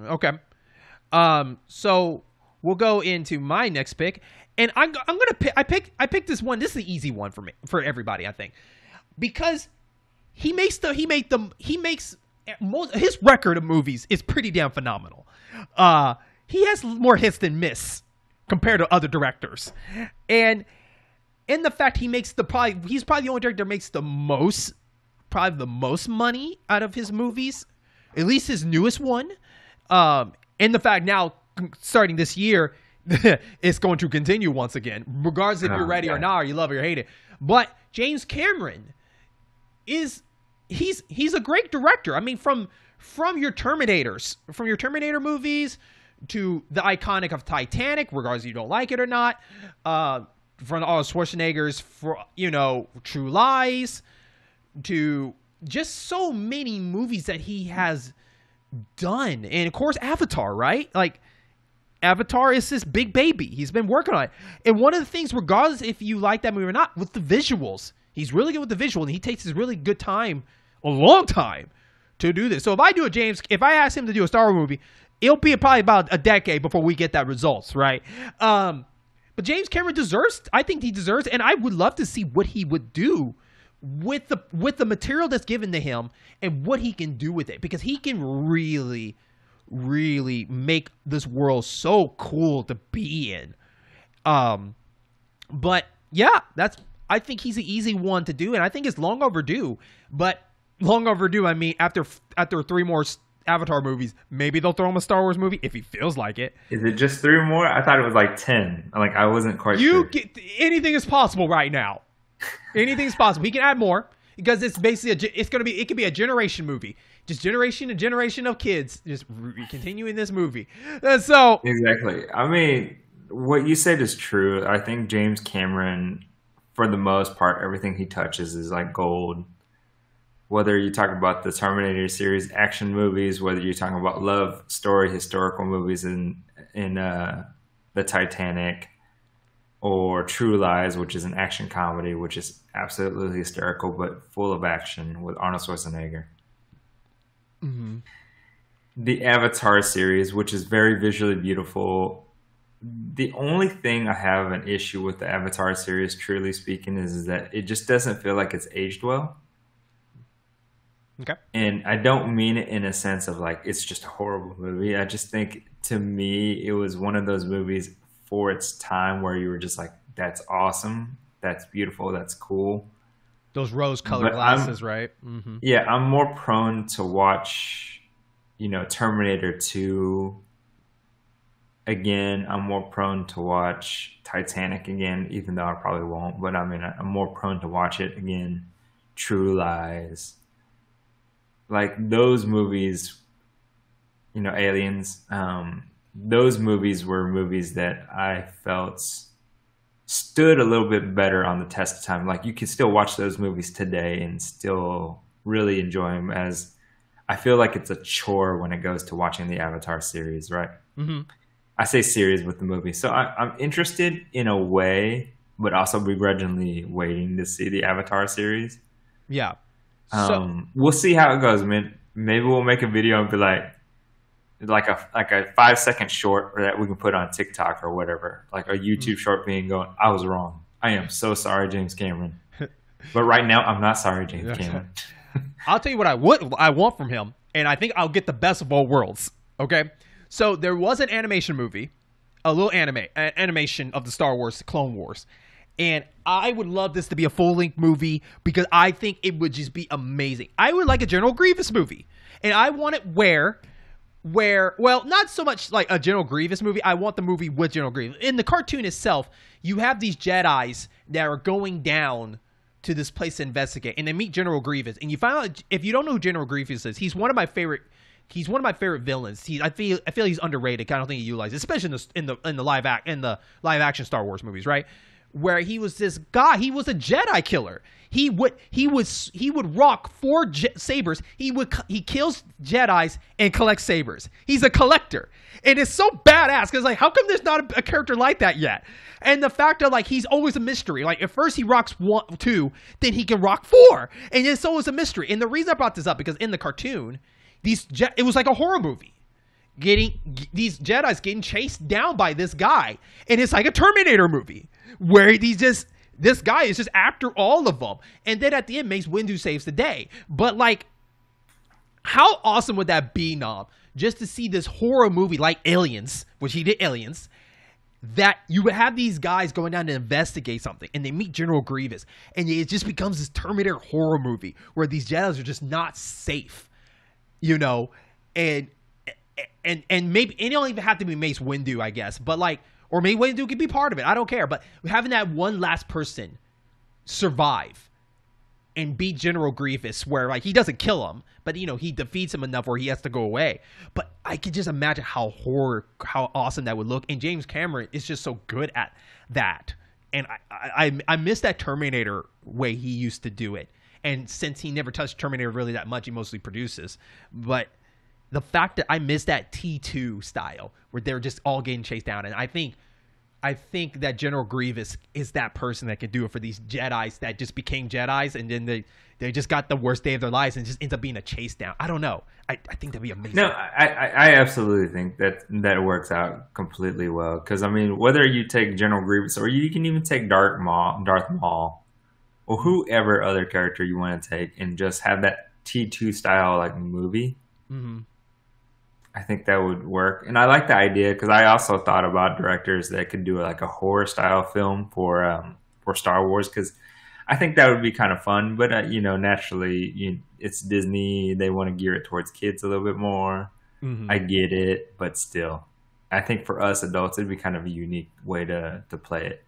Okay. So we'll go into my next pick, and I'm gonna pick. I picked this one. This is the easy one for everybody, I think, because his record of movies is pretty damn phenomenal. He has more hits than miss compared to other directors, and in the fact he's probably the only director that makes the most money out of his movies, at least his newest one. And the fact now, starting this year, it's going to continue once again, regardless if you're ready or not, or you love it or hate it. But James Cameron he's a great director. I mean, from your Terminator movies to the iconic of Titanic, regardless if you don't like it or not, from all Schwarzenegger's True Lies, to just so many movies that he has done. And of course Avatar, right? Like, Avatar is this big baby. He's been working on it. And one of the things, regardless if you like that movie or not, with the visuals, he's really good with the visual, and he takes his really good time, a long time, to do this. So if I ask him to do a Star Wars movie, it'll be probably about a decade before we get that results, right? But James Cameron I think he deserves, and I would love to see what he would do with the material that's given to him and what he can do with it, because he can really, really make this world so cool to be in. But yeah, I think he's an easy one to do, and I think it's long overdue. But long overdue, I mean, after 3 more Avatar movies, maybe they'll throw him a Star Wars movie if he feels like it. Is it just 3 more? I thought it was like 10. Like, I wasn't quite sure. Anything is possible right now. Anything's possible. He can add more, because it's basically it could be a generation movie, just generation and generation of kids just continuing this movie. So exactly. I mean, what you said is true. I think James Cameron, for the most part, everything he touches is like gold. Whether you talk about the Terminator series action movies, whether you're talking about love story historical movies in the Titanic, or True Lies, which is an action comedy, which is absolutely hysterical but full of action with Arnold Schwarzenegger. Mm-hmm. The Avatar series, which is very visually beautiful. The only thing I have an issue with the Avatar series, truly speaking, is that it just doesn't feel like it's aged well. Okay. And I don't mean it in a sense of like it's just a horrible movie. I just think, to me, it was one of those movies for its time where you were just like, that's awesome, that's beautiful, that's cool. Those rose-colored glasses, right? Mm-hmm. Yeah, I'm more prone to watch, Terminator 2 again. I'm more prone to watch Titanic again, even though I probably won't. But I mean, I'm more prone to watch it again. True Lies. Like, those movies, Aliens, those movies were movies that I felt stood a little bit better on the test of time. Like, you can still watch those movies today and still really enjoy them, as I feel like it's a chore when it goes to watching the Avatar series, right? Mm-hmm. I say series with the movie. So I'm interested in a way, but also begrudgingly waiting to see the Avatar series. Yeah. We'll see how it goes, man. Maybe we'll make a video and be like a 5-second short that we can put on TikTok or whatever, like a YouTube short being going, I was wrong. I am so sorry, James Cameron. But right now, I'm not sorry, James Cameron. I'll tell you what I want from him, and I think I'll get the best of both worlds. Okay, so there was an animation movie, a little animation of the Star Wars Clone Wars, and I would love this to be a full-length movie, because I think it would just be amazing. I would like a General Grievous movie, and I want it where, well, not so much like a General Grievous movie. I want the movie with General Grievous. In the cartoon itself, you have these Jedis that are going down to this place to investigate, and they meet General Grievous. And you find out, if you don't know who General Grievous is, he's one of my favorite villains. I feel he's underrated. I don't think he utilized, especially in the live action Star Wars movies, right? Where he was this guy, he was a Jedi killer. He would rock 4 sabers. He kills Jedis and collects sabers. He's a collector, and it's so badass, because like, how come there's not a character like that yet? And the fact that like he's always a mystery. Like, at first he rocks 2, then he can rock 4, and it's always a mystery. And the reason I brought this up, because in the cartoon, it was like a horror movie. these Jedi's getting chased down by this guy, and it's like a Terminator movie where this guy is just after all of them, and then at the end Mace Windu saves the day. But like, how awesome would that be, Nom? Just to see this horror movie like Aliens, which he did Aliens, that you would have these guys going down to investigate something, and they meet General Grievous, and it just becomes this Terminator horror movie where these Jedi's are just not safe, you know, and maybe it don't even have to be Mace Windu, I guess, but like, or Mace Windu could be part of it. I don't care, but having that one last person survive and beat General Grievous, where like he doesn't kill him, but you know he defeats him enough where he has to go away. But I could just imagine how awesome that would look. And James Cameron is just so good at that. And I miss that Terminator way he used to do it. And since he never touched Terminator really that much, he mostly produces. But the fact that I miss that T2 style where they're just all getting chased down, and I think that General Grievous is that person that can do it for these Jedis that just became Jedis, and then they just got the worst day of their lives and just ends up being a chase down. I don't know. I think that'd be amazing. No, I absolutely think that works out completely well. Because, I mean, whether you take General Grievous or you can even take Darth Maul, or whoever other character you want to take and just have that T2 style like movie, I think that would work. And I like the idea because I also thought about directors that could do like a horror style film for Star Wars, because I think that would be kind of fun. But you know, naturally, it's Disney; they want to gear it towards kids a little bit more. I get it, but still, I think for us adults, it'd be kind of a unique way to play it.